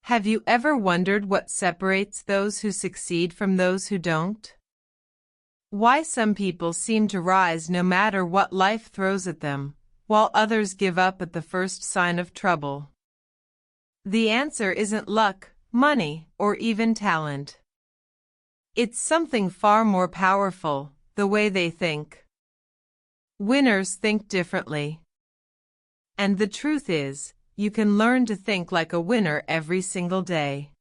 Have you ever wondered what separates those who succeed from those who don't? Why some people seem to rise no matter what life throws at them, while others give up at the first sign of trouble? The answer isn't luck, money, or even talent. It's something far more powerful: the way they think. Winners think differently. And the truth is, you can learn to think like a winner every single day.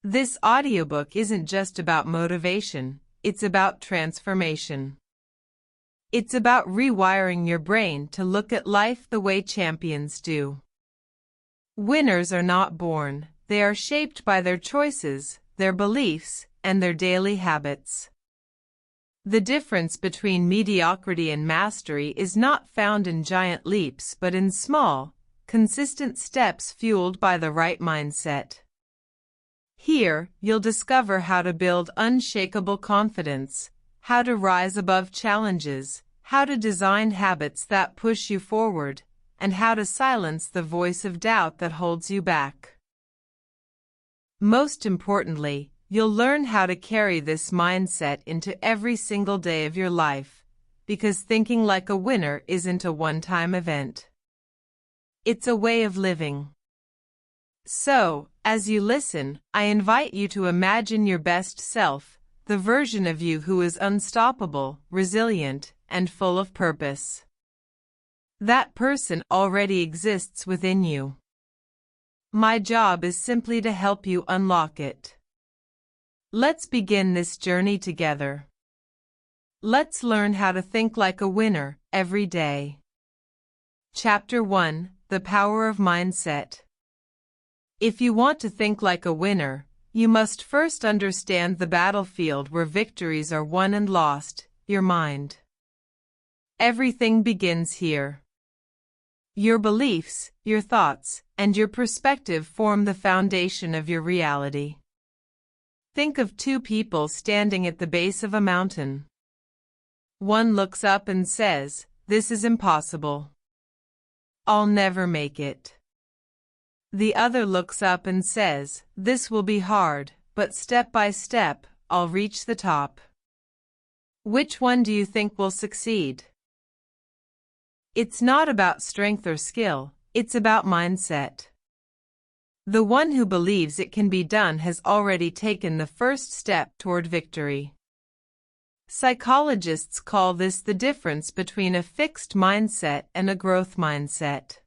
This audiobook isn't just about motivation, it's about transformation. It's about rewiring your brain to look at life the way champions do. Winners are not born, they are shaped by their choices, their beliefs, and their daily habits. The difference between mediocrity and mastery is not found in giant leaps but in small, consistent steps fueled by the right mindset. Here, you'll discover how to build unshakable confidence, how to rise above challenges, how to design habits that push you forward, and how to silence the voice of doubt that holds you back. Most importantly, you'll learn how to carry this mindset into every single day of your life, because thinking like a winner isn't a one-time event. It's a way of living. So, as you listen, I invite you to imagine your best self, the version of you who is unstoppable, resilient, and full of purpose. That person already exists within you. My job is simply to help you unlock it. Let's begin this journey together. Let's learn how to think like a winner every day. Chapter 1: The Power of Mindset. If you want to think like a winner, you must first understand the battlefield where victories are won and lost: your mind. Everything begins here. Your beliefs, your thoughts, and your perspective form the foundation of your reality. Think of two people standing at the base of a mountain. One looks up and says, "This is impossible. I'll never make it." The other looks up and says, "This will be hard, but step by step, I'll reach the top." Which one do you think will succeed? It's not about strength or skill, it's about mindset. The one who believes it can be done has already taken the first step toward victory. Psychologists call this the difference between a fixed mindset and a growth mindset.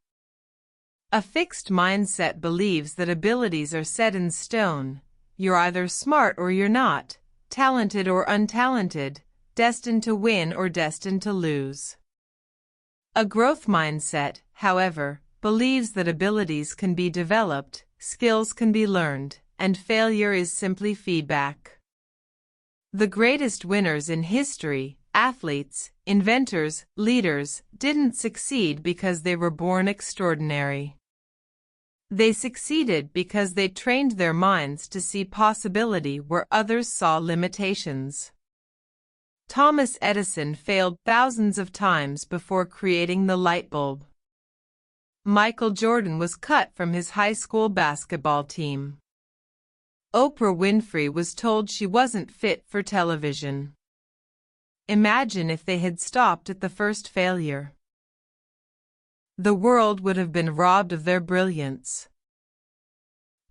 A fixed mindset believes that abilities are set in stone. You're either smart or you're not, talented or untalented, destined to win or destined to lose. A growth mindset, however, believes that abilities can be developed, skills can be learned, and failure is simply feedback. The greatest winners in history, athletes, inventors, leaders, didn't succeed because they were born extraordinary. They succeeded because they trained their minds to see possibility where others saw limitations. Thomas Edison failed thousands of times before creating the light bulb. Michael Jordan was cut from his high school basketball team. Oprah Winfrey was told she wasn't fit for television. Imagine if they had stopped at the first failure. The world would have been robbed of their brilliance.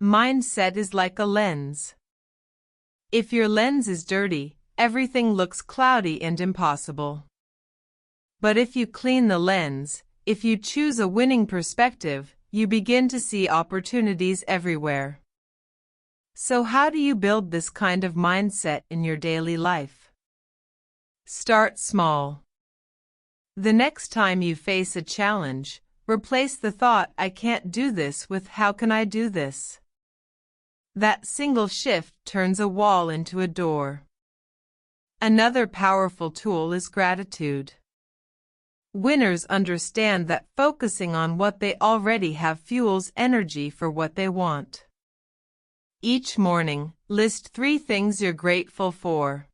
Mindset is like a lens. If your lens is dirty, everything looks cloudy and impossible. But if you clean the lens, if you choose a winning perspective, you begin to see opportunities everywhere. So how do you build this kind of mindset in your daily life? Start small. The next time you face a challenge, replace the thought, "I can't do this," with, "How can I do this?" That single shift turns a wall into a door. Another powerful tool is gratitude. Winners understand that focusing on what they already have fuels energy for what they want. Each morning, list 3 things you're grateful for.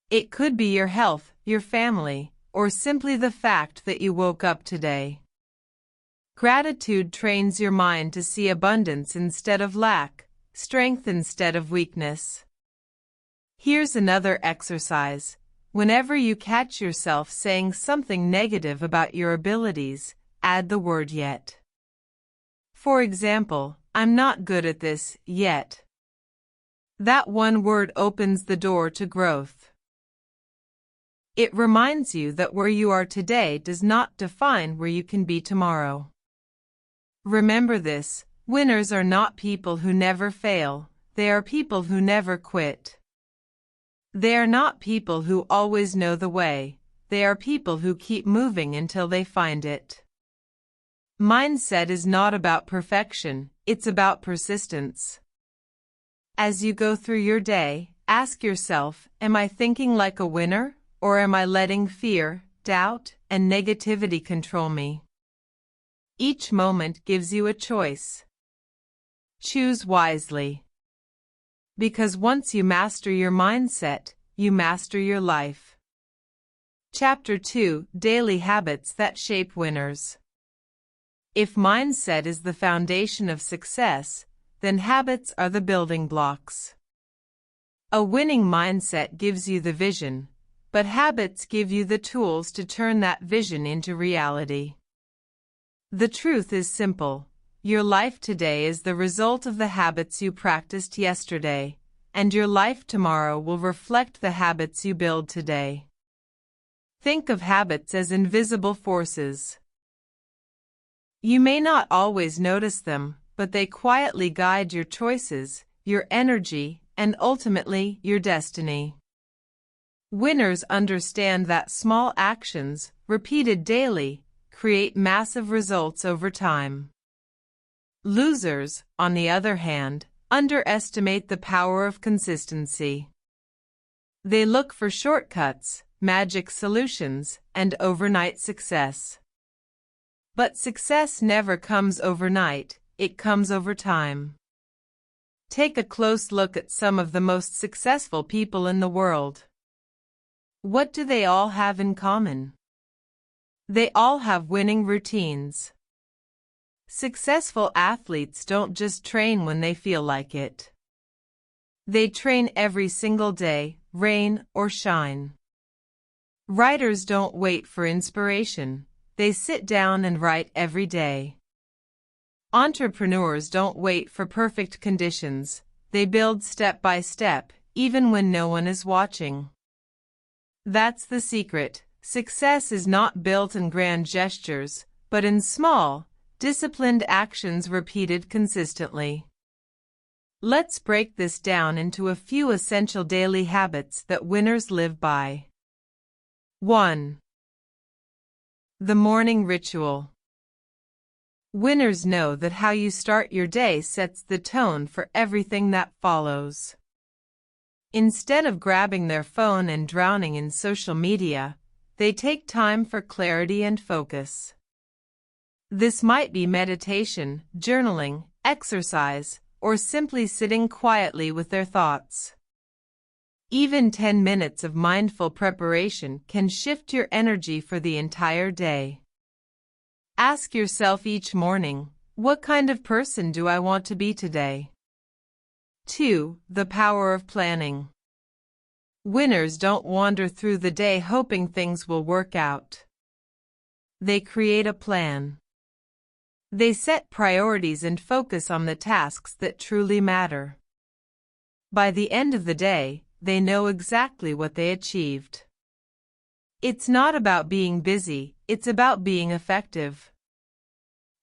It could be your health, your family, or simply the fact that you woke up today. Gratitude trains your mind to see abundance instead of lack, strength instead of weakness. Here's another exercise. Whenever you catch yourself saying something negative about your abilities, add the word yet. For example, I'm not good at this yet. That one word opens the door to growth. It reminds you that where you are today does not define where you can be tomorrow. Remember this, winners are not people who never fail, they are people who never quit. They are not people who always know the way, they are people who keep moving until they find it. Mindset is not about perfection, it's about persistence. As you go through your day, ask yourself, am I thinking like a winner, or am I letting fear, doubt, and negativity control me? Each moment gives you a choice. Choose wisely. Because once you master your mindset, you master your life. Chapter 2: Daily Habits That Shape Winners. If mindset is the foundation of success, then habits are the building blocks. A winning mindset gives you the vision, but habits give you the tools to turn that vision into reality. The truth is simple. Your life today is the result of the habits you practiced yesterday, and your life tomorrow will reflect the habits you build today. Think of habits as invisible forces. You may not always notice them, but they quietly guide your choices, your energy, and ultimately your destiny. Winners understand that small actions, repeated daily, create massive results over time. Losers, on the other hand, underestimate the power of consistency. They look for shortcuts, magic solutions, and overnight success. But success never comes overnight, it comes over time. Take a close look at some of the most successful people in the world. What do they all have in common? They all have winning routines. Successful athletes don't just train when they feel like it. They train every single day, rain or shine. Writers don't wait for inspiration. They sit down and write every day. Entrepreneurs don't wait for perfect conditions. They build step by step, even when no one is watching. That's the secret. Success is not built in grand gestures, but in small, disciplined actions repeated consistently. Let's break this down into a few essential daily habits that winners live by. 1. The morning ritual. Winners know that how you start your day sets the tone for everything that follows. Instead of grabbing their phone and drowning in social media, they take time for clarity and focus. This might be meditation, journaling, exercise, or simply sitting quietly with their thoughts. Even 10 minutes of mindful preparation can shift your energy for the entire day. Ask yourself each morning, what kind of person do I want to be today? 2. The power of planning. Winners don't wander through the day hoping things will work out. They create a plan. They set priorities and focus on the tasks that truly matter. By the end of the day, they know exactly what they achieved. It's not about being busy, it's about being effective.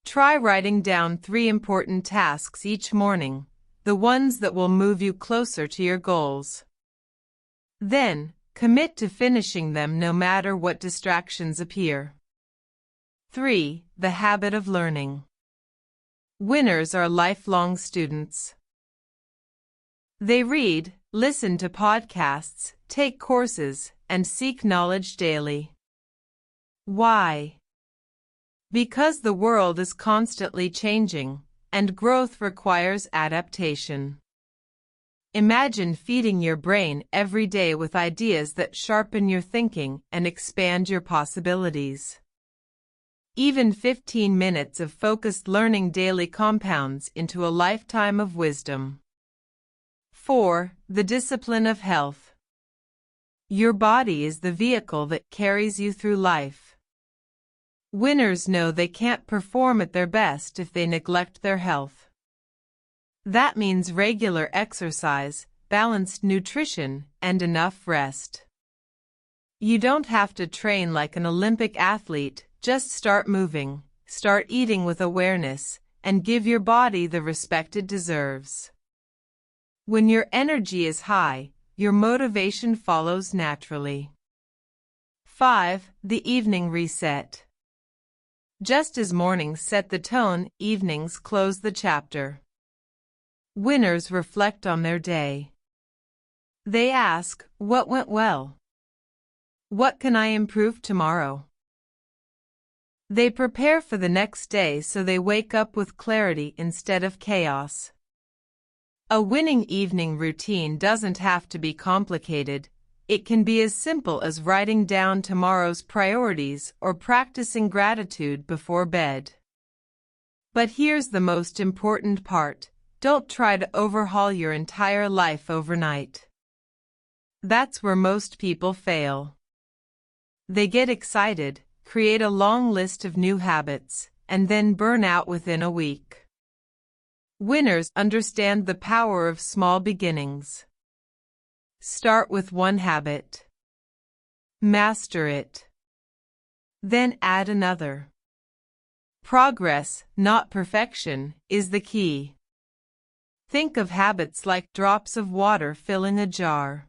Try writing down 3 important tasks each morning, the ones that will move you closer to your goals. Then, commit to finishing them no matter what distractions appear. 3. The habit of learning. Winners are lifelong students. They read, listen to podcasts, take courses, and seek knowledge daily. Why? Because the world is constantly changing, and growth requires adaptation. Imagine feeding your brain every day with ideas that sharpen your thinking and expand your possibilities. Even 15 minutes of focused learning daily compounds into a lifetime of wisdom. 4. The discipline of health. Your body is the vehicle that carries you through life. Winners know they can't perform at their best if they neglect their health. That means regular exercise, balanced nutrition, and enough rest. You don't have to train like an Olympic athlete, just start moving, start eating with awareness, and give your body the respect it deserves. When your energy is high, your motivation follows naturally. 5. The evening reset. Just as mornings set the tone, evenings close the chapter. Winners reflect on their day. They ask, what went well? What can I improve tomorrow? They prepare for the next day so they wake up with clarity instead of chaos. A winning evening routine doesn't have to be complicated. It can be as simple as writing down tomorrow's priorities or practicing gratitude before bed. But here's the most important part. Don't try to overhaul your entire life overnight. That's where most people fail. They get excited, create a long list of new habits, and then burn out within a week. Winners understand the power of small beginnings. Start with one habit. Master it. Then add another. Progress, not perfection, is the key. Think of habits like drops of water filling a jar.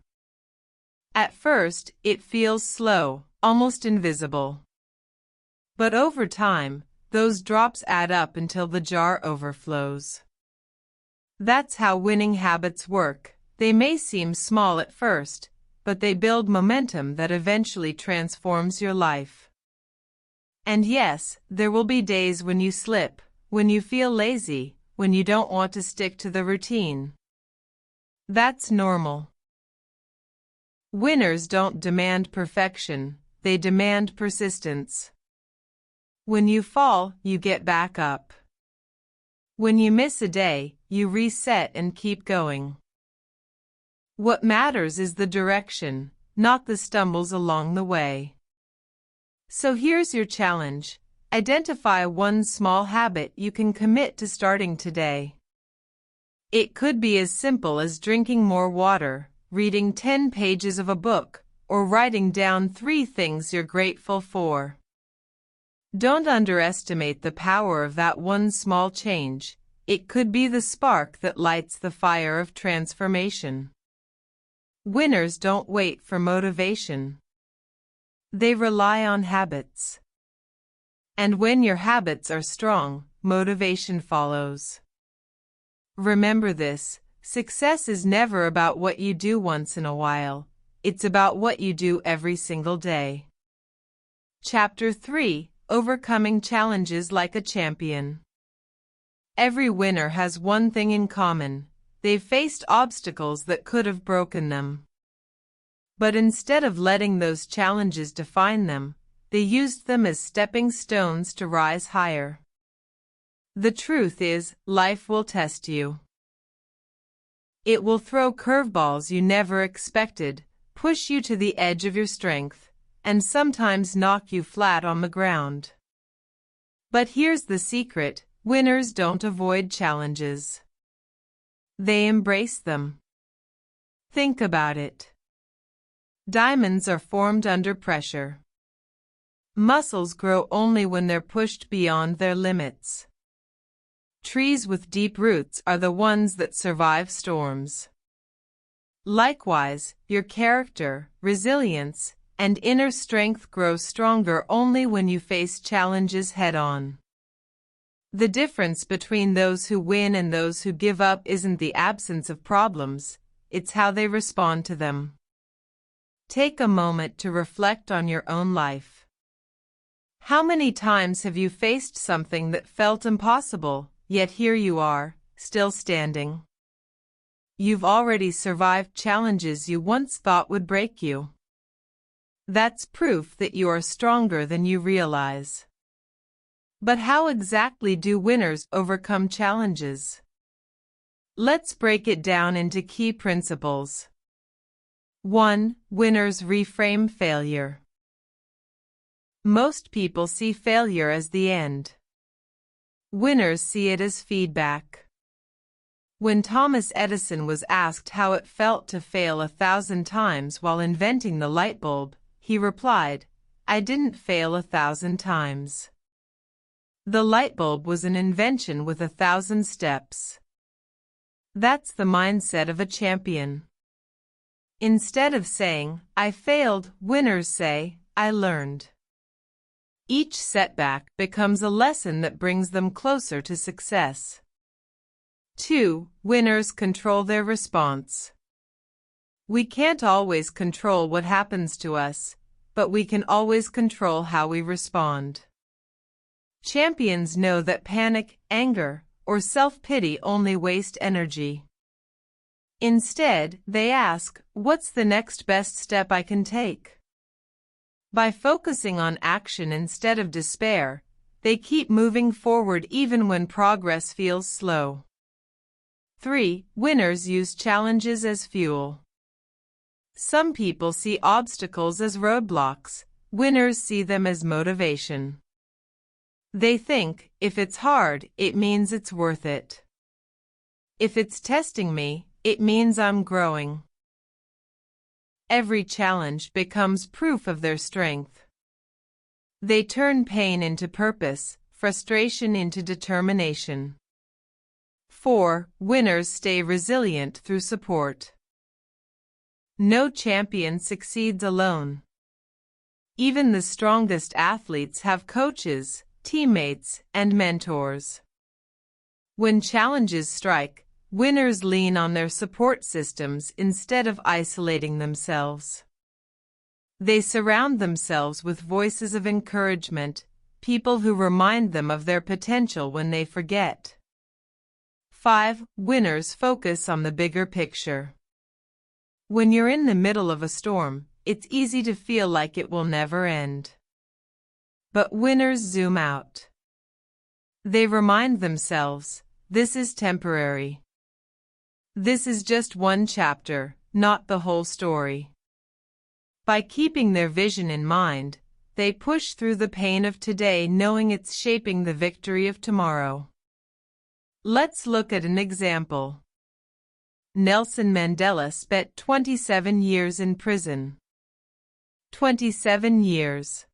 At first, it feels slow, almost invisible. But over time, those drops add up until the jar overflows. That's how winning habits work. They may seem small at first, but they build momentum that eventually transforms your life. And yes, there will be days when you slip, when you feel lazy, when you don't want to stick to the routine. That's normal. Winners don't demand perfection, they demand persistence. When you fall, you get back up. When you miss a day, you reset and keep going. What matters is the direction, not the stumbles along the way. So here's your challenge. Identify one small habit you can commit to starting today. It could be as simple as drinking more water, reading 10 pages of a book, or writing down 3 things you're grateful for. Don't underestimate the power of that one small change. It could be the spark that lights the fire of transformation. Winners don't wait for motivation. They rely on habits. And when your habits are strong, motivation follows. Remember this, success is never about what you do once in a while. It's about what you do every single day. Chapter 3. Overcoming challenges like a champion. Every winner has one thing in common. They've faced obstacles that could have broken them. But instead of letting those challenges define them, they used them as stepping stones to rise higher. The truth is, life will test you. It will throw curveballs you never expected, push you to the edge of your strength, and sometimes knock you flat on the ground. But here's the secret, winners don't avoid challenges. They embrace them. Think about it. Diamonds are formed under pressure. Muscles grow only when they're pushed beyond their limits. Trees with deep roots are the ones that survive storms. Likewise, your character, resilience, and inner strength grow stronger only when you face challenges head-on. The difference between those who win and those who give up isn't the absence of problems, it's how they respond to them. Take a moment to reflect on your own life. How many times have you faced something that felt impossible, yet here you are, still standing? You've already survived challenges you once thought would break you. That's proof that you are stronger than you realize. But how exactly do winners overcome challenges? Let's break it down into key principles. 1. Winners reframe failure. Most people see failure as the end. Winners see it as feedback. When Thomas Edison was asked how it felt to fail 1,000 times while inventing the light bulb, he replied, "I didn't fail 1,000 times." The light bulb was an invention with 1,000 steps. That's the mindset of a champion. Instead of saying, "I failed," winners say, "I learned." Each setback becomes a lesson that brings them closer to success. 2. Winners control their response. We can't always control what happens to us, but we can always control how we respond. Champions know that panic, anger, or self-pity only waste energy. Instead, they ask, "What's the next best step I can take?" By focusing on action instead of despair, they keep moving forward even when progress feels slow. 3. Winners use challenges as fuel. Some people see obstacles as roadblocks. Winners see them as motivation. They think, if it's hard, it means it's worth it. If it's testing me, it means I'm growing. Every challenge becomes proof of their strength. They turn pain into purpose, frustration into determination. 4. Winners stay resilient through support. No champion succeeds alone. Even the strongest athletes have coaches, teammates, and mentors. When challenges strike, winners lean on their support systems instead of isolating themselves. They surround themselves with voices of encouragement, people who remind them of their potential when they forget. 5. Winners focus on the bigger picture. When you're in the middle of a storm, it's easy to feel like it will never end. But winners zoom out. They remind themselves, this is temporary. This is just one chapter, not the whole story. By keeping their vision in mind, they push through the pain of today knowing it's shaping the victory of tomorrow. Let's look at an example. Nelson Mandela spent 27 years in prison. 27 years.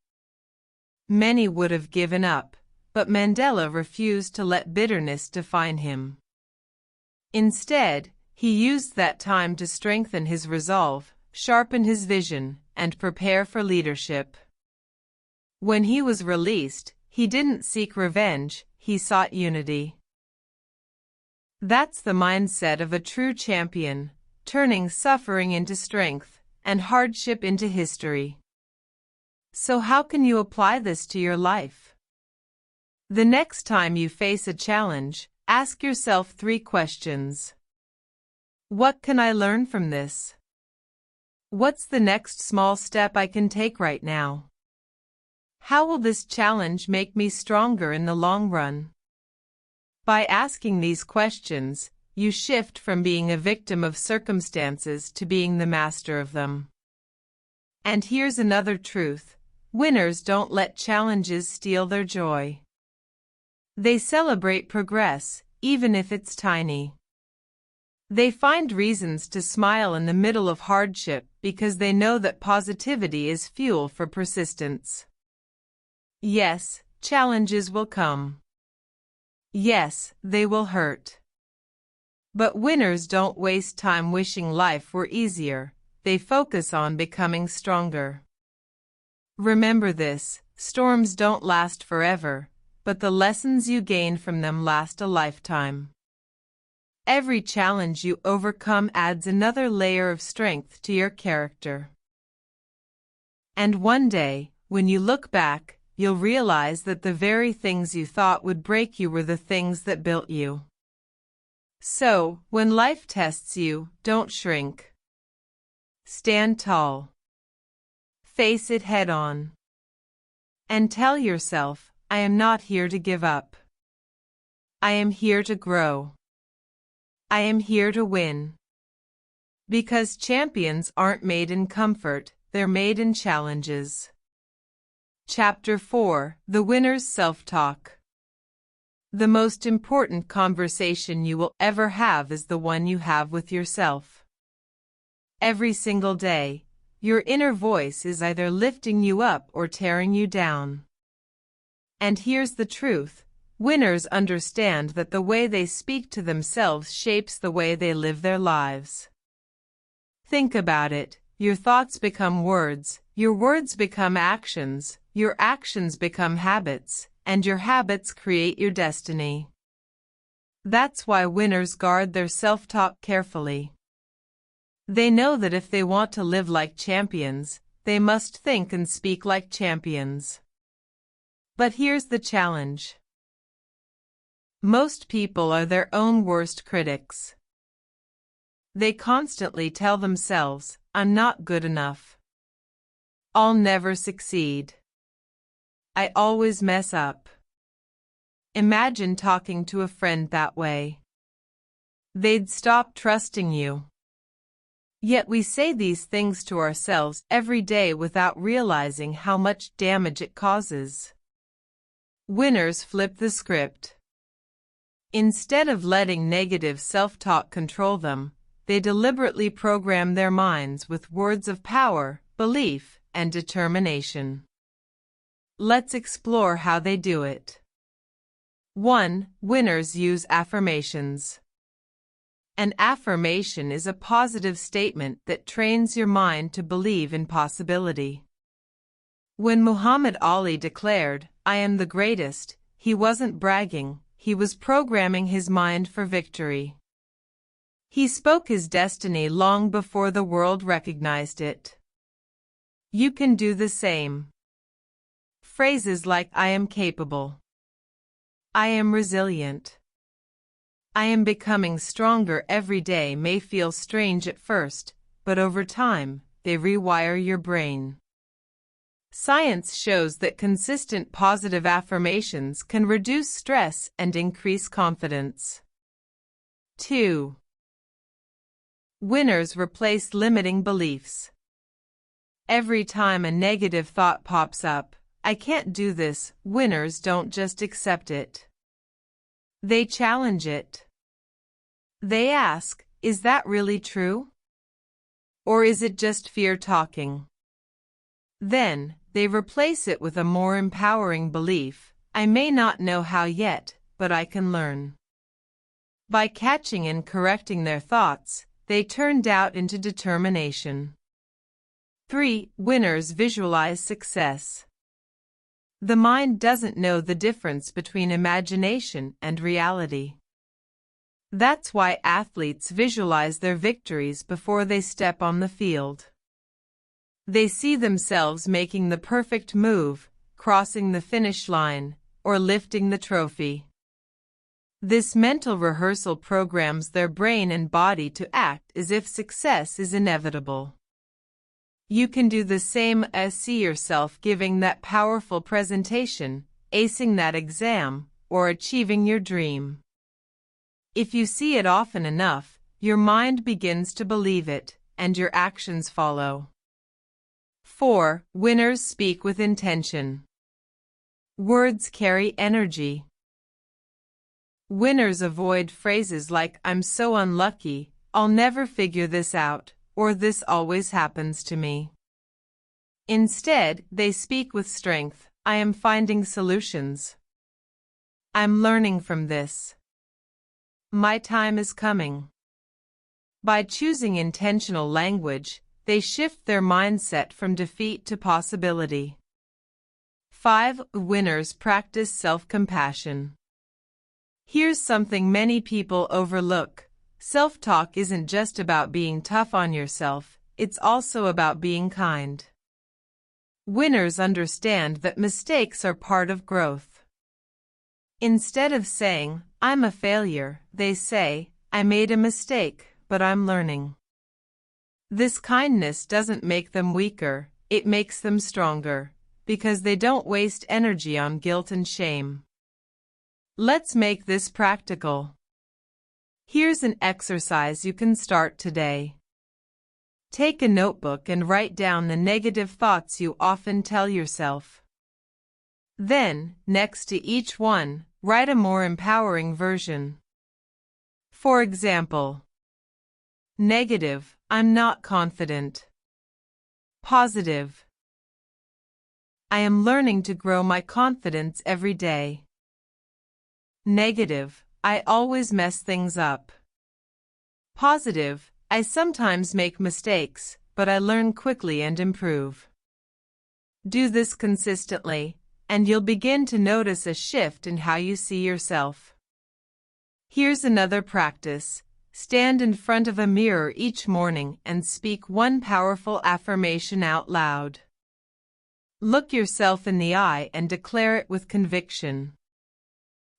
Many would have given up, but Mandela refused to let bitterness define him. Instead, he used that time to strengthen his resolve, sharpen his vision, and prepare for leadership. When he was released, he didn't seek revenge, he sought unity. That's the mindset of a true champion, turning suffering into strength and hardship into history. So how can you apply this to your life? The next time you face a challenge, ask yourself 3 questions. What can I learn from this? What's the next small step I can take right now? How will this challenge make me stronger in the long run? By asking these questions, you shift from being a victim of circumstances to being the master of them. And here's another truth. Winners don't let challenges steal their joy. They celebrate progress, even if it's tiny. They find reasons to smile in the middle of hardship because they know that positivity is fuel for persistence. Yes, challenges will come. Yes, they will hurt. But winners don't waste time wishing life were easier. They focus on becoming stronger. Remember this, storms don't last forever, but the lessons you gain from them last a lifetime. Every challenge you overcome adds another layer of strength to your character. And one day, when you look back, you'll realize that the very things you thought would break you were the things that built you. So, when life tests you, don't shrink. Stand tall. Face it head on. And tell yourself, I am not here to give up. I am here to grow. I am here to win. Because champions aren't made in comfort, they're made in challenges. Chapter 4: The Winner's Self-Talk. The most important conversation you will ever have is the one you have with yourself. Every single day, your inner voice is either lifting you up or tearing you down. And here's the truth: winners understand that the way they speak to themselves shapes the way they live their lives. Think about it. Your thoughts become words, your words become actions, your actions become habits, and your habits create your destiny. That's why winners guard their self-talk carefully. They know that if they want to live like champions, they must think and speak like champions. But here's the challenge. Most people are their own worst critics. They constantly tell themselves, "I'm not good enough. I'll never succeed. I always mess up." Imagine talking to a friend that way. They'd stop trusting you. Yet we say these things to ourselves every day without realizing how much damage it causes. Winners flip the script. Instead of letting negative self-talk control them, they deliberately program their minds with words of power, belief, and determination. Let's explore how they do it. 1. Winners use affirmations. An affirmation is a positive statement that trains your mind to believe in possibility. When Muhammad Ali declared, "I am the greatest," he wasn't bragging, he was programming his mind for victory. He spoke his destiny long before the world recognized it. You can do the same. Phrases like "I am capable," "I am resilient," "I am becoming stronger every day" may feel strange at first, but over time, they rewire your brain. Science shows that consistent positive affirmations can reduce stress and increase confidence. 2. Winners replace limiting beliefs. Every time a negative thought pops up, "I can't do this," winners don't just accept it. They challenge it. They ask, "Is that really true? Or is it just fear talking?" Then, they replace it with a more empowering belief, "I may not know how yet, but I can learn." By catching and correcting their thoughts, they turn doubt into determination. 3. Winners visualize success. The mind doesn't know the difference between imagination and reality. That's why athletes visualize their victories before they step on the field. They see themselves making the perfect move, crossing the finish line, or lifting the trophy. This mental rehearsal programs their brain and body to act as if success is inevitable. You can do the same as see yourself giving that powerful presentation, acing that exam, or achieving your dream. If you see it often enough, your mind begins to believe it, and your actions follow. 4. Winners speak with intention. Words carry energy. Winners avoid phrases like "I'm so unlucky," "I'll never figure this out," or "this always happens to me." Instead, they speak with strength. "I am finding solutions. I'm learning from this. My time is coming." By choosing intentional language, they shift their mindset from defeat to possibility. 5. Winners practice self-compassion. Here's something many people overlook. Self-talk isn't just about being tough on yourself, it's also about being kind. Winners understand that mistakes are part of growth. Instead of saying, "I'm a failure," they say, "I made a mistake, but I'm learning." This kindness doesn't make them weaker, it makes them stronger, because they don't waste energy on guilt and shame. Let's make this practical. Here's an exercise you can start today. Take a notebook and write down the negative thoughts you often tell yourself. Then, next to each one, write a more empowering version. For example, negative, I'm not confident. Positive, I am learning to grow my confidence every day. Negative, I always mess things up. Positive, I sometimes make mistakes, but I learn quickly and improve. Do this consistently, and you'll begin to notice a shift in how you see yourself. Here's another practice. Stand in front of a mirror each morning and speak one powerful affirmation out loud. Look yourself in the eye and declare it with conviction.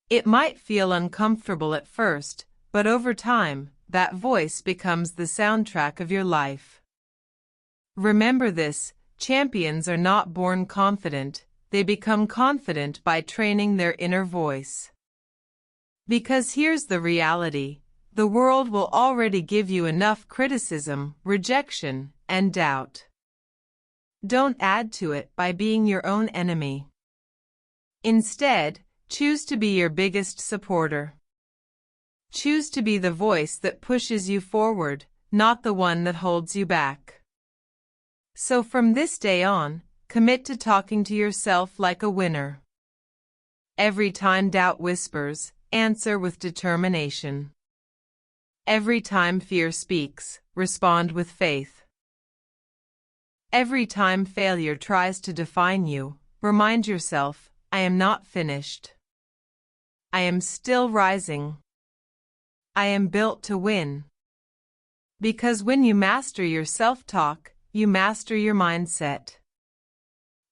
It might feel uncomfortable at first, but over time, that voice becomes the soundtrack of your life. Remember this, champions are not born confident, they become confident by training their inner voice. Because here's the reality, the world will already give you enough criticism, rejection, and doubt. Don't add to it by being your own enemy. Instead, choose to be your biggest supporter. Choose to be the voice that pushes you forward, not the one that holds you back. So from this day on, commit to talking to yourself like a winner. Every time doubt whispers, answer with determination. Every time fear speaks, respond with faith. Every time failure tries to define you, remind yourself, I am not finished. I am still rising. I am built to win. Because when you master your self-talk, you master your mindset.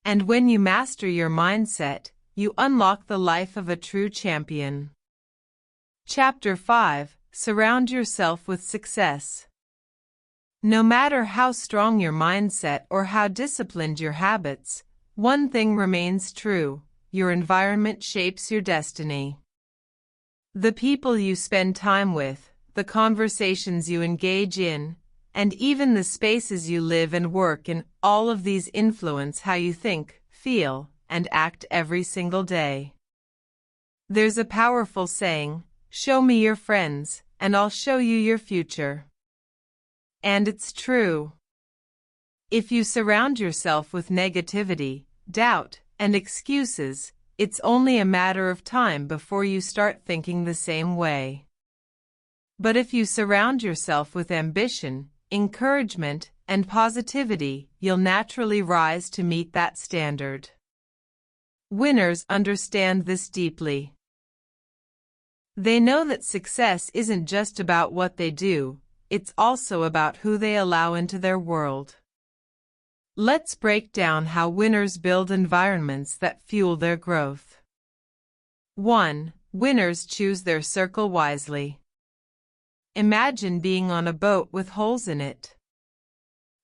And when you master your mindset, you unlock the life of a true champion. Chapter 5. Surround yourself with success. No matter how strong your mindset or how disciplined your habits, one thing remains true: your environment shapes your destiny. The people you spend time with, the conversations you engage in, and even the spaces you live and work in, all of these influence how you think, feel, and act every single day. There's a powerful saying, show me your friends, and I'll show you your future. And it's true. If you surround yourself with negativity, doubt, and excuses, it's only a matter of time before you start thinking the same way. But if you surround yourself with ambition, encouragement, and positivity, you'll naturally rise to meet that standard. Winners understand this deeply. They know that success isn't just about what they do, it's also about who they allow into their world. Let's break down how winners build environments that fuel their growth. 1. Winners choose their circle wisely. Imagine being on a boat with holes in it.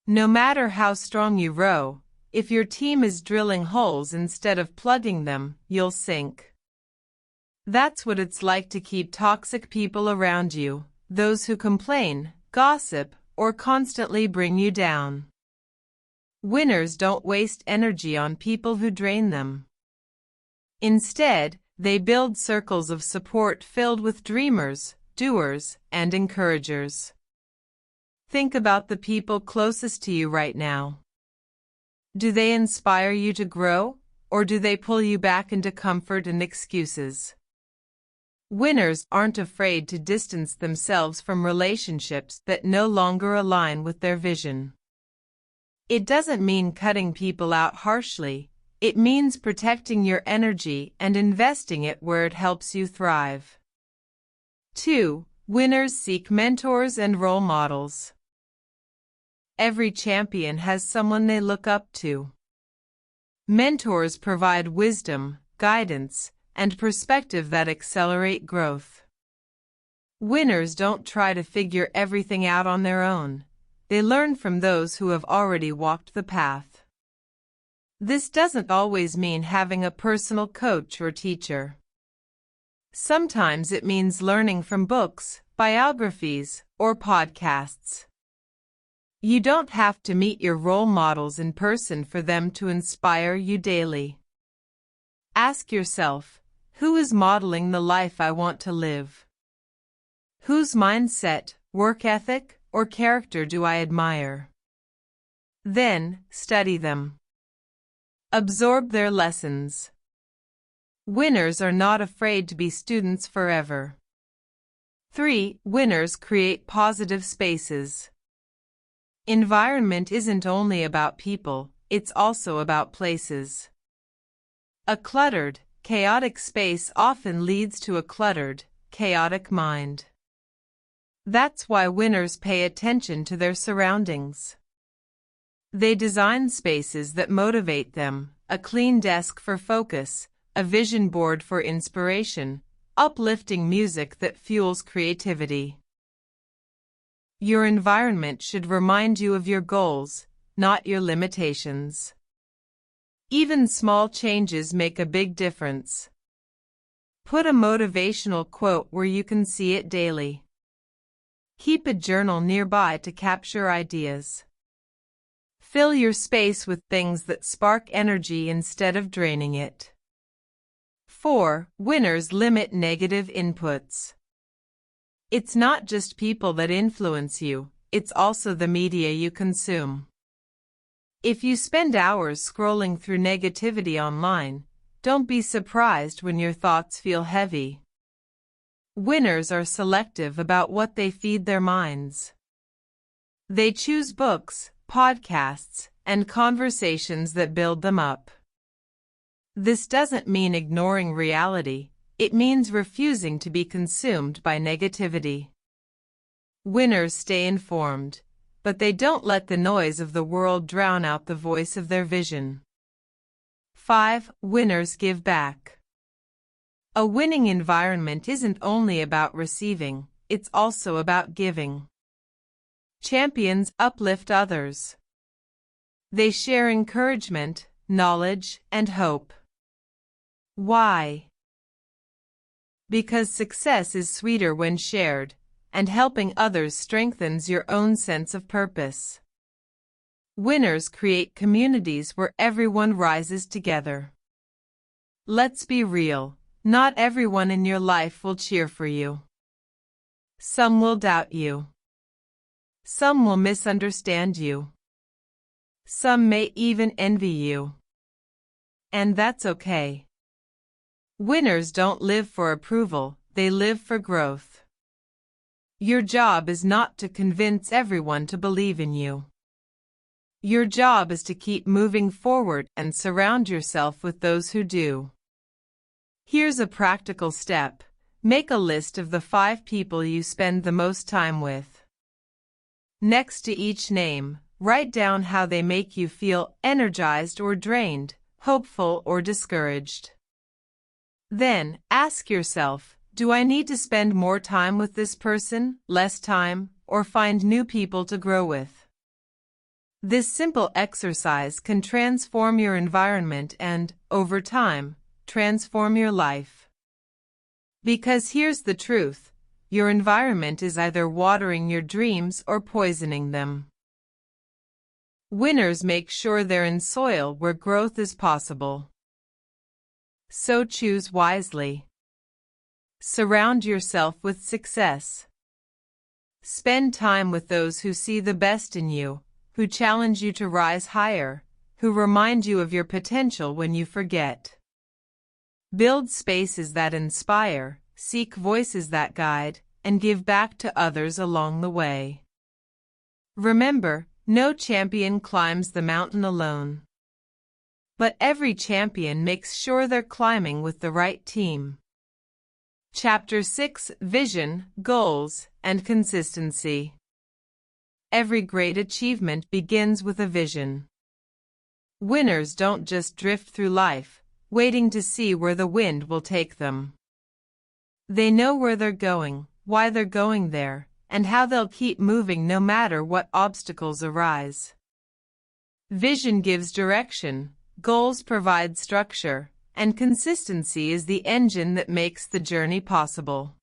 No matter how strong you row, if your team is drilling holes instead of plugging them, you'll sink. That's what it's like to keep toxic people around you, those who complain, gossip, or constantly bring you down. Winners don't waste energy on people who drain them. Instead, they build circles of support filled with dreamers, doers, and encouragers. Think about the people closest to you right now. Do they inspire you to grow, or do they pull you back into comfort and excuses? Winners aren't afraid to distance themselves from relationships that no longer align with their vision. It doesn't mean cutting people out harshly, it means protecting your energy and investing it where it helps you thrive. 2. Winners seek mentors and role models. Every champion has someone they look up to. Mentors provide wisdom, guidance, and perspective that accelerate growth. Winners don't try to figure everything out on their own. They learn from those who have already walked the path. This doesn't always mean having a personal coach or teacher. Sometimes it means learning from books, biographies, or podcasts. You don't have to meet your role models in person for them to inspire you daily. Ask yourself, who is modeling the life I want to live? Whose mindset, work ethic, or character do I admire? Then, study them. Absorb their lessons. Winners are not afraid to be students forever. 3. Winners create positive spaces. Environment isn't only about people, it's also about places. A cluttered, chaotic space often leads to a cluttered, chaotic mind. That's why winners pay attention to their surroundings. They design spaces that motivate them, a clean desk for focus, a vision board for inspiration, uplifting music that fuels creativity. Your environment should remind you of your goals, not your limitations. Even small changes make a big difference. Put a motivational quote where you can see it daily. Keep a journal nearby to capture ideas. Fill your space with things that spark energy instead of draining it. 4. Winners limit negative inputs. It's not just people that influence you, it's also the media you consume. If you spend hours scrolling through negativity online, don't be surprised when your thoughts feel heavy. Winners are selective about what they feed their minds. They choose books, podcasts, and conversations that build them up. This doesn't mean ignoring reality, it means refusing to be consumed by negativity. Winners stay informed, but they don't let the noise of the world drown out the voice of their vision. 5. Winners give back. A winning environment isn't only about receiving, it's also about giving. Champions uplift others. They share encouragement, knowledge, and hope. Why? Because success is sweeter when shared, and helping others strengthens your own sense of purpose. Winners create communities where everyone rises together. Let's be real, not everyone in your life will cheer for you. Some will doubt you. Some will misunderstand you. Some may even envy you. And that's okay. Winners don't live for approval, they live for growth. Your job is not to convince everyone to believe in you. Your job is to keep moving forward and surround yourself with those who do. Here's a practical step. Make a list of the 5 people you spend the most time with. Next to each name, write down how they make you feel energized or drained, hopeful or discouraged. Then, ask yourself, do I need to spend more time with this person, less time, or find new people to grow with? This simple exercise can transform your environment and, over time, transform your life. Because here's the truth, your environment is either watering your dreams or poisoning them. Winners make sure they're in soil where growth is possible. So choose wisely. Surround yourself with success. Spend time with those who see the best in you, who challenge you to rise higher, who remind you of your potential when you forget. Build spaces that inspire, seek voices that guide, and give back to others along the way. Remember, no champion climbs the mountain alone. But every champion makes sure they're climbing with the right team. Chapter 6: Vision, Goals, and Consistency. Every great achievement begins with a vision. Winners don't just drift through life, waiting to see where the wind will take them. They know where they're going, why they're going there, and how they'll keep moving no matter what obstacles arise. Vision gives direction, goals provide structure, and consistency is the engine that makes the journey possible.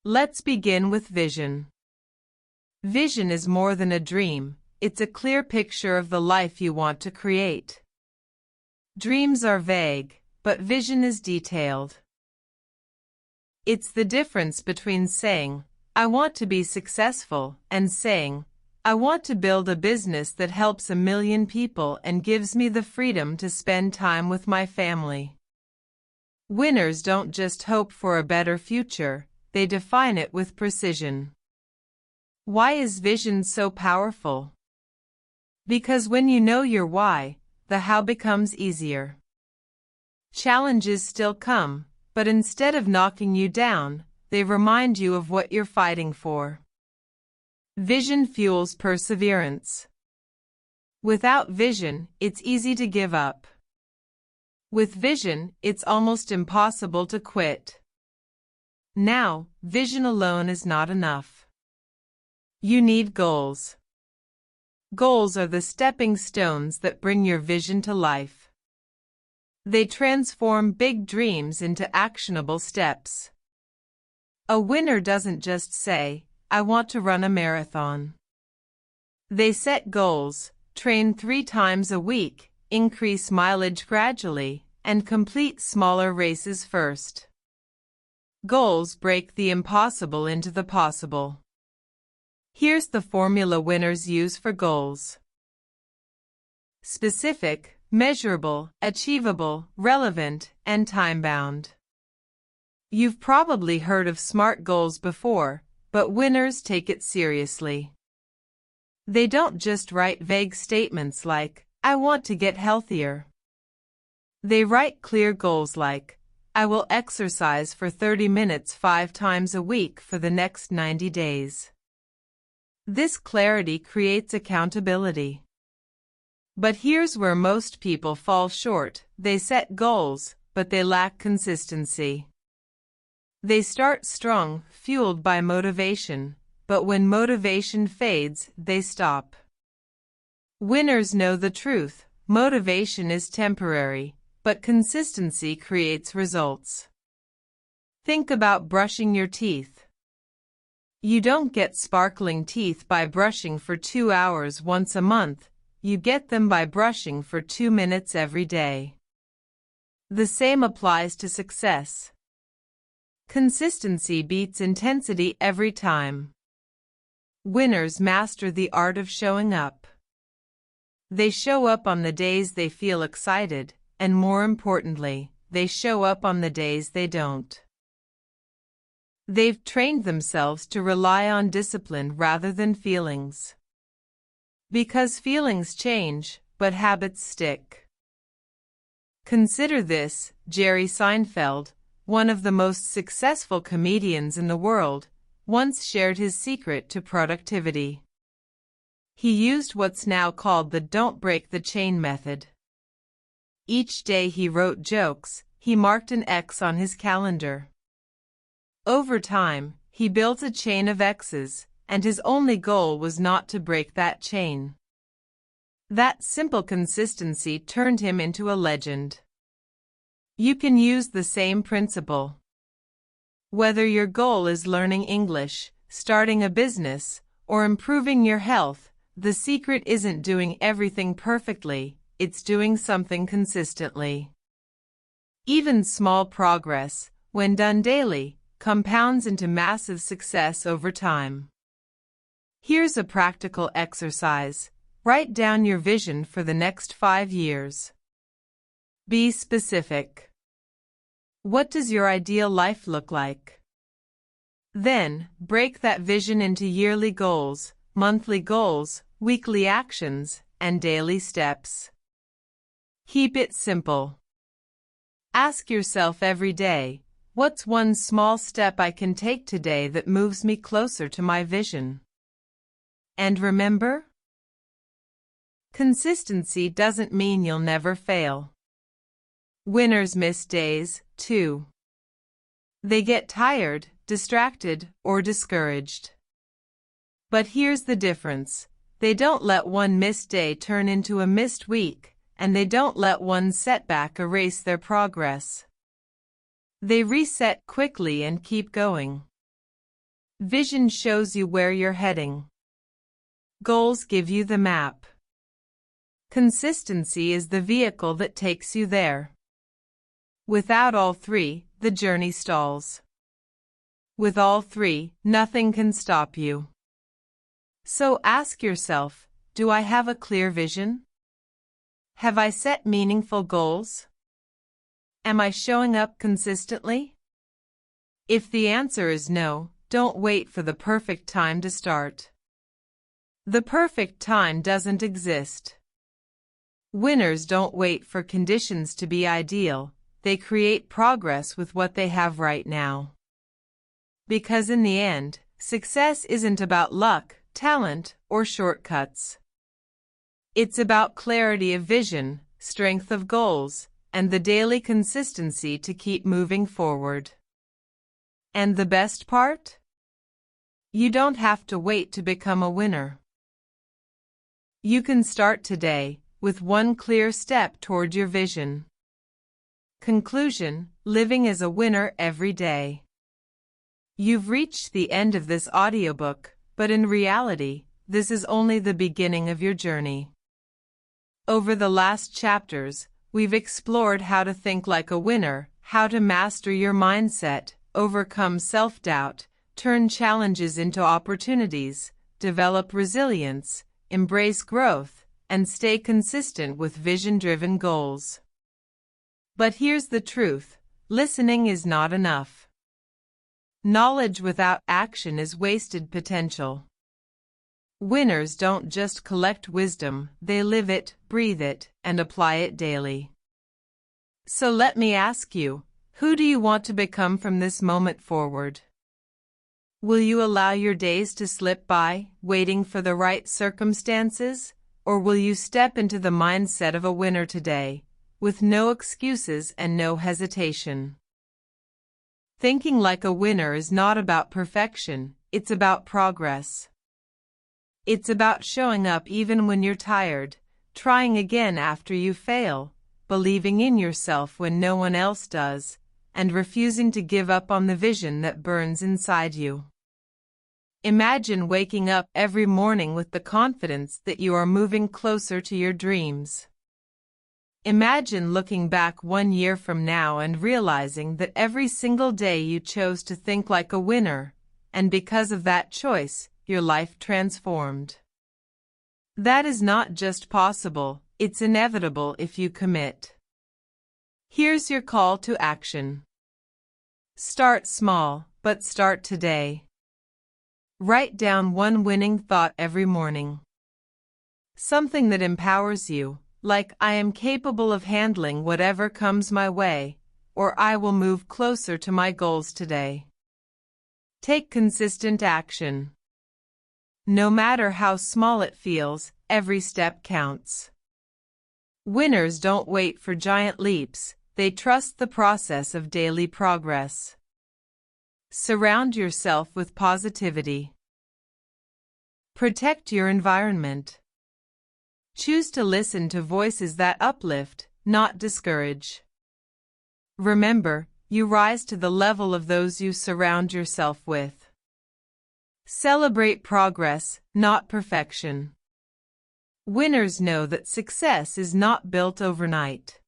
Let's begin with vision. Vision is more than a dream, it's a clear picture of the life you want to create. Dreams are vague, but vision is detailed. It's the difference between saying, "I want to be successful," and saying, "I want to build a business that helps 1 million people and gives me the freedom to spend time with my family." Winners don't just hope for a better future, they define it with precision. Why is vision so powerful? Because when you know your why, the how becomes easier. Challenges still come, but instead of knocking you down, they remind you of what you're fighting for. Vision fuels perseverance. Without vision, it's easy to give up. With vision, it's almost impossible to quit. Now, vision alone is not enough. You need goals. Goals are the stepping stones that bring your vision to life. They transform big dreams into actionable steps. A winner doesn't just say, "I want to run a marathon." They set goals, train 3 times a week, increase mileage gradually, and complete smaller races first. Goals break the impossible into the possible. Here's the formula winners use for goals. Specific, measurable, achievable, relevant, and time-bound. You've probably heard of SMART goals before, but winners take it seriously. They don't just write vague statements like, "I want to get healthier." They write clear goals like, "I will exercise for 30 minutes 5 times a week for the next 90 days. This clarity creates accountability. But here's where most people fall short. They set goals, but they lack consistency. They start strong, fueled by motivation, but when motivation fades, they stop. Winners know the truth. Motivation is temporary, but consistency creates results. Think about brushing your teeth. You don't get sparkling teeth by brushing for 2 hours once a month, you get them by brushing for 2 minutes every day. The same applies to success. Consistency beats intensity every time. Winners master the art of showing up. They show up on the days they feel excited, and more importantly, they show up on the days they don't. They've trained themselves to rely on discipline rather than feelings. Because feelings change, but habits stick. Consider this: Jerry Seinfeld, one of the most successful comedians in the world, once shared his secret to productivity. He used what's now called the "don't break the chain" method. Each day he wrote jokes, he marked an X on his calendar. Over time, he built a chain of X's, and his only goal was not to break that chain. That simple consistency turned him into a legend. You can use the same principle. Whether your goal is learning English, starting a business, or improving your health, the secret isn't doing everything perfectly, it's doing something consistently. Even small progress, when done daily, compounds into massive success over time. Here's a practical exercise. Write down your vision for the next 5 years. Be specific. What does your ideal life look like? Then, break that vision into yearly goals, monthly goals, weekly actions, and daily steps. Keep it simple. Ask yourself every day, what's one small step I can take today that moves me closer to my vision? And remember, consistency doesn't mean you'll never fail. Winners miss days, too. They get tired, distracted, or discouraged. But here's the difference. They don't let one missed day turn into a missed week. and they don't let one setback erase their progress. They reset quickly and keep going. Vision shows you where you're heading. Goals give you the map. Consistency is the vehicle that takes you there. Without all three, the journey stalls. With all three, nothing can stop you. So ask yourself, do I have a clear vision? Have I set meaningful goals? Am I showing up consistently? If the answer is no, don't wait for the perfect time to start. The perfect time doesn't exist. Winners don't wait for conditions to be ideal, they create progress with what they have right now. Because in the end, success isn't about luck, talent, or shortcuts. It's about clarity of vision, strength of goals, and the daily consistency to keep moving forward. And the best part? You don't have to wait to become a winner. You can start today, with one clear step toward your vision. Conclusion: living as a winner every day. You've reached the end of this audiobook, but in reality, this is only the beginning of your journey. Over the last chapters, we've explored how to think like a winner, how to master your mindset, overcome self-doubt, turn challenges into opportunities, develop resilience, embrace growth, and stay consistent with vision-driven goals. But here's the truth: listening is not enough. Knowledge without action is wasted potential. Winners don't just collect wisdom, they live it, breathe it, and apply it daily. So let me ask you, who do you want to become from this moment forward? Will you allow your days to slip by, waiting for the right circumstances, or will you step into the mindset of a winner today, with no excuses and no hesitation? Thinking like a winner is not about perfection, it's about progress. It's about showing up even when you're tired, trying again after you fail, believing in yourself when no one else does, and refusing to give up on the vision that burns inside you. Imagine waking up every morning with the confidence that you are moving closer to your dreams. Imagine looking back 1 year from now and realizing that every single day you chose to think like a winner, and because of that choice, your life transformed. That is not just possible, it's inevitable if you commit. Here's your call to action. Start small, but start today. Write down one winning thought every morning. Something that empowers you, like "I am capable of handling whatever comes my way," or "I will move closer to my goals today." Take consistent action. No matter how small it feels, every step counts. Winners don't wait for giant leaps, they trust the process of daily progress. Surround yourself with positivity. Protect your environment. Choose to listen to voices that uplift, not discourage. Remember, you rise to the level of those you surround yourself with. Celebrate progress, not perfection. Winners know that success is not built overnight.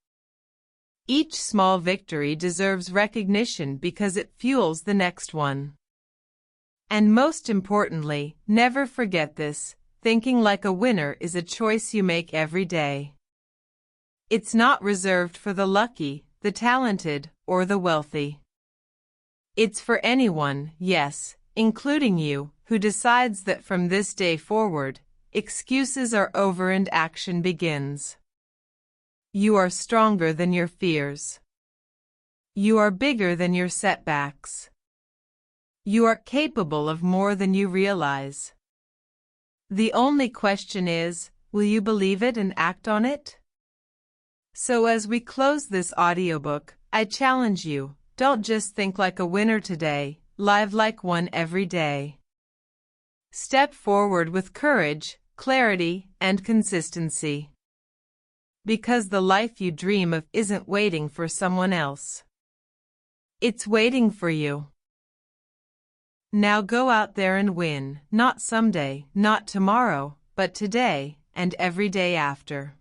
Each small victory deserves recognition because it fuels the next one. And most importantly, never forget this: thinking like a winner is a choice you make every day. It's not reserved for the lucky, the talented, or the wealthy. It's for anyone, yes, including you, who decides that from this day forward, excuses are over and action begins. You are stronger than your fears. You are bigger than your setbacks. You are capable of more than you realize. The only question is, will you believe it and act on it? So as we close this audiobook, I challenge you, don't just think like a winner today, live like one every day. Step forward with courage, clarity, and consistency. Because the life you dream of isn't waiting for someone else. It's waiting for you. Now go out there and win, not someday, not tomorrow, but today and every day after.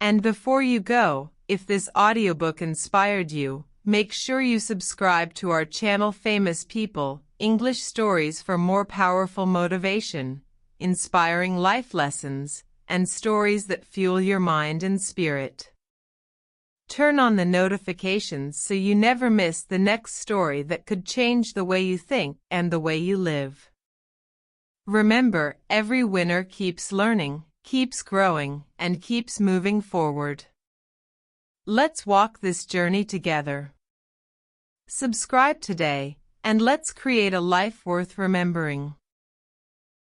And before you go, if this audiobook inspired you, make sure you subscribe to our channel Famous People, English Stories for more powerful motivation, inspiring life lessons, and stories that fuel your mind and spirit. Turn on the notifications so you never miss the next story that could change the way you think and the way you live. Remember, every winner keeps learning, keeps growing, and keeps moving forward. Let's walk this journey together. Subscribe today, and let's create a life worth remembering.